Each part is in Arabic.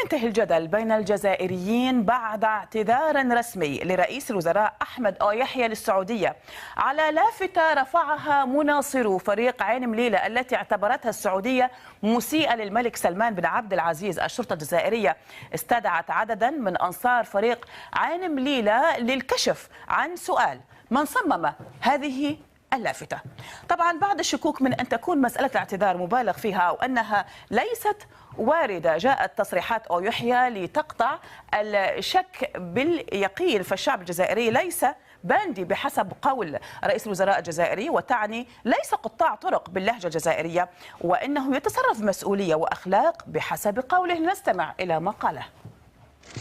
ينتهي الجدل بين الجزائريين بعد اعتذار رسمي لرئيس الوزراء أحمد يحيى للسعودية على لافتة رفعها مناصرو فريق عين مليلة التي اعتبرتها السعودية مسيئة للملك سلمان بن عبد العزيز. الشرطة الجزائرية استدعت عددا من أنصار فريق عين مليلة للكشف عن سؤال من صمم هذه اللافتة. طبعا بعد الشكوك من أن تكون مسألة الاعتذار مبالغ فيها أو أنها ليست واردة، جاءت تصريحات يحيى لتقطع الشك باليقين، فالشعب الجزائري ليس باندي بحسب قول رئيس الوزراء الجزائري، وتعني ليس قطاع طرق باللهجة الجزائرية، وإنه يتصرف بمسؤولية وأخلاق بحسب قوله. نستمع إلى ما قاله.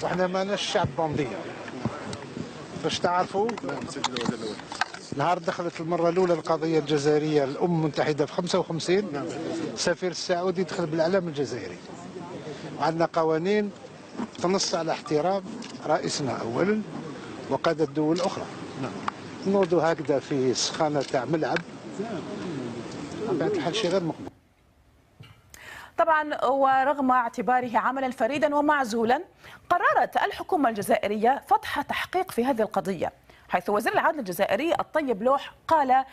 وإحنا ماناش شعب باندي باش تعرفوا. نهار دخلت المرة الأولى القضية الجزائرية الأمم المتحدة في 55 السفير السعودي دخل بالإعلام الجزائري، وعندنا قوانين تنص على احترام رئيسنا أولا وقادة الدول الأخرى. نوضوا هكذا في سخانة تاع ملعب بعد الحال شيء غير مقبول. طبعا ورغم اعتباره عملا فريدا ومعزولا، قررت الحكومة الجزائرية فتح تحقيق في هذه القضية، حيث وزير العدل الجزائري الطيب لوح قال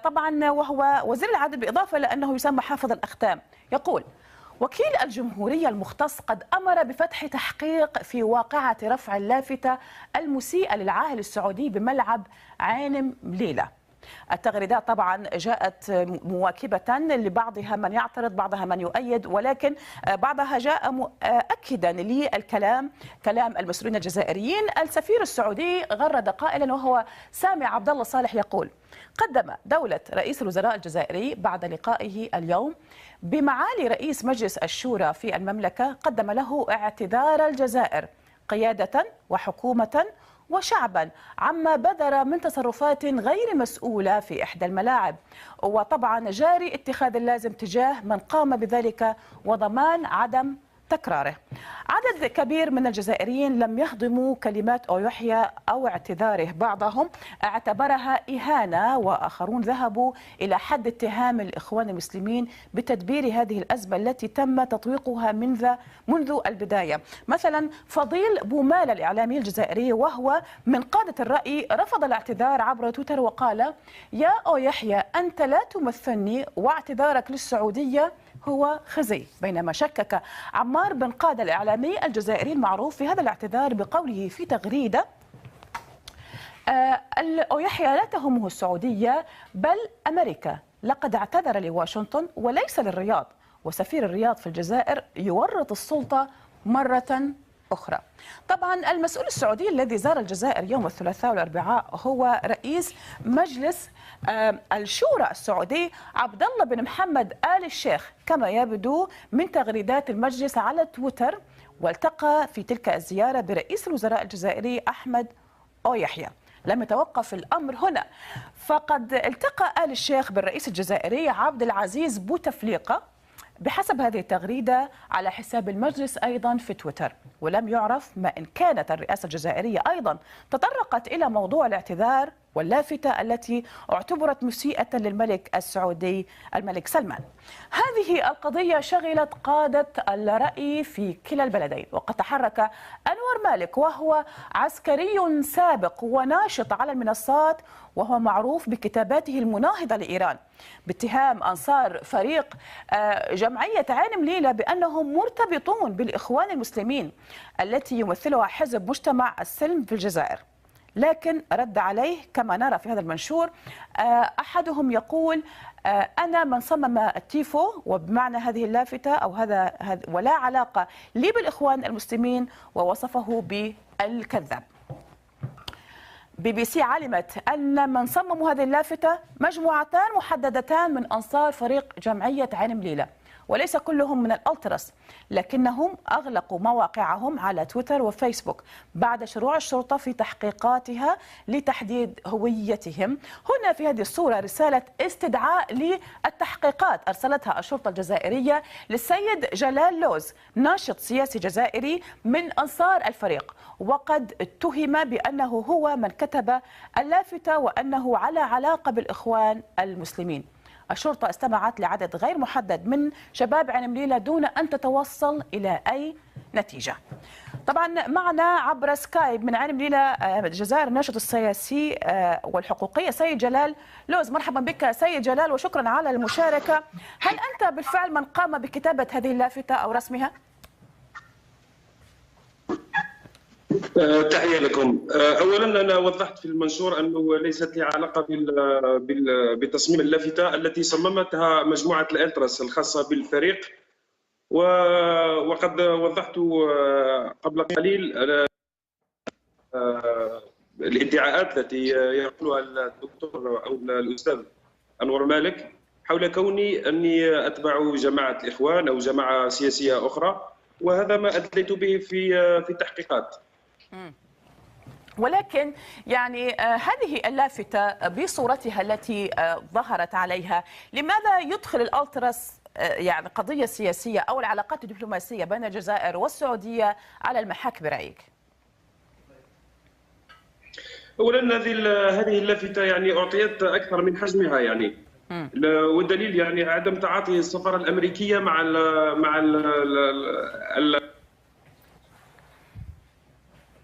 طبعا، وهو وزير العدل بالإضافة لأنه يسمى حافظ الأختام، يقول: وكيل الجمهورية المختص قد أمر بفتح تحقيق في واقعة رفع اللافتة المسيئة للعاهل السعودي بملعب عين مليلة. التغريدات طبعا جاءت مواكبة لبعضها من يعترض، بعضها من يؤيد، ولكن بعضها جاء مؤكدا للكلام، كلام المسؤولين الجزائريين. السفير السعودي غرد قائلا، وهو سامي عبد الله صالح، يقول: قدم دولة رئيس الوزراء الجزائري بعد لقائه اليوم بمعالي رئيس مجلس الشورى في المملكة، قدم له اعتذار الجزائر قيادة وحكومة وشعبا عما بدر من تصرفات غير مسؤولة في إحدى الملاعب، وطبعا جاري اتخاذ اللازم تجاه من قام بذلك وضمان عدم تكراره. عدد كبير من الجزائريين لم يهضموا كلمات يحيى أو اعتذاره، بعضهم اعتبرها إهانة، وآخرون ذهبوا إلى حد اتهام الإخوان المسلمين بتدبير هذه الأزمة التي تم تطويقها منذ البداية. مثلا فضيل بومال الإعلامي الجزائري وهو من قادة الرأي رفض الاعتذار عبر تويتر وقال: يا يحيى أنت لا تمثلني، واعتذارك للسعودية هو خزي. بينما شكك عمار بن قادة الإعلامي الجزائري المعروف في هذا الاعتذار بقوله في تغريدة: يحيى لا تهمه السعودية بل أمريكا، لقد اعتذر لواشنطن وليس للرياض، وسفير الرياض في الجزائر يورط السلطة مرة أخرى. طبعا المسؤول السعودي الذي زار الجزائر يوم الثلاثاء والأربعاء هو رئيس مجلس الشورى السعودي عبد الله بن محمد آل الشيخ، كما يبدو من تغريدات المجلس على تويتر، والتقى في تلك الزيارة برئيس الوزراء الجزائري أحمد يحيى. لم يتوقف الأمر هنا، فقد التقى آل الشيخ بالرئيس الجزائري عبد العزيز بوتفليقة بحسب هذه التغريدة على حساب المجلس أيضا في تويتر. ولم يعرف ما إن كانت الرئاسة الجزائرية أيضا تطرقت إلى موضوع الاعتذار واللافتة التي اعتبرت مسيئة للملك السعودي الملك سلمان. هذه القضية شغلت قادة الرأي في كلا البلدين، وقد تحرك أنور مالك وهو عسكري سابق وناشط على المنصات، وهو معروف بكتاباته المناهضة لإيران، باتهام أنصار فريق جمعية عين مليلة بأنهم مرتبطون بالإخوان المسلمين التي يمثلها حزب مجتمع السلم في الجزائر. لكن رد عليه كما نرى في هذا المنشور، أحدهم يقول: أنا من صمم التيفو، وبمعنى هذه اللافتة أو هذا ولا علاقة لي بالإخوان المسلمين، ووصفه بالكذاب. BBC علمت أن من صمموا هذه اللافتة مجموعتان محددتان من أنصار فريق جمعية عين مليلة، وليس كلهم من الألتراس، لكنهم أغلقوا مواقعهم على تويتر وفيسبوك بعد شروع الشرطة في تحقيقاتها لتحديد هويتهم. هنا في هذه الصورة رسالة استدعاء للتحقيقات أرسلتها الشرطة الجزائرية للسيد جلال لوز، ناشط سياسي جزائري من أنصار الفريق، وقد اتهم بأنه هو من كتب اللافتة وأنه على علاقة بالإخوان المسلمين. الشرطة استمعت لعدد غير محدد من شباب عين مليلة دون أن تتوصل إلى أي نتيجة. طبعا معنا عبر سكايب من عين مليلة الجزائر الناشط السياسي والحقوقي سيد جلال لوز. مرحبا بك سيد جلال وشكرا على المشاركة. هل أنت بالفعل من قام بكتابة هذه اللافتة أو رسمها؟ تحية لكم. أولا أنا وضحت في المنشور أنه ليست لي علاقة بتصميم اللافتة التي صممتها مجموعة الألتراس الخاصة بالفريق، وقد وضحت قبل قليل الادعاءات التي يقولها الدكتور أو الأستاذ أنور مالك حول كوني أني أتبع جماعة الإخوان أو جماعة سياسية أخرى، وهذا ما أدليت به في التحقيقات. ولكن يعني هذه اللافتة بصورتها التي ظهرت عليها، لماذا يدخل الألتراس يعني قضية سياسية أو العلاقات الدبلوماسية بين الجزائر والسعودية على المحك برأيك؟ اولا هذه اللافتة يعني اعطيت اكثر من حجمها يعني، والدليل يعني عدم تعاطي السفارة الامريكية مع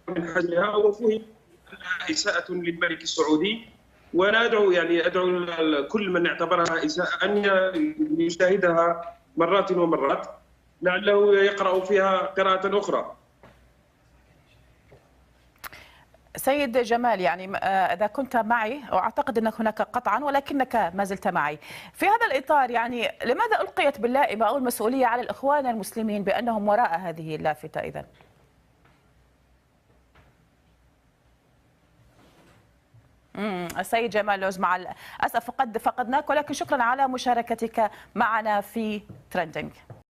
من حجمها، وفهم انها اساءة للملك السعودي. وانا ادعو كل من اعتبرها اساءة ان يشاهدها مرات ومرات لعله يقرأ فيها قراءة اخرى. سيد جمال، يعني إذا كنت معي وأعتقد أن هناك قطعا ولكنك ما زلت معي في هذا الإطار، يعني لماذا ألقيت باللائمة أو المسؤولية على الإخوان المسلمين بأنهم وراء هذه اللافتة إذن؟ السيد جمال لوز، مع الأسف فقدناك، ولكن شكرا على مشاركتك معنا في ترندنج.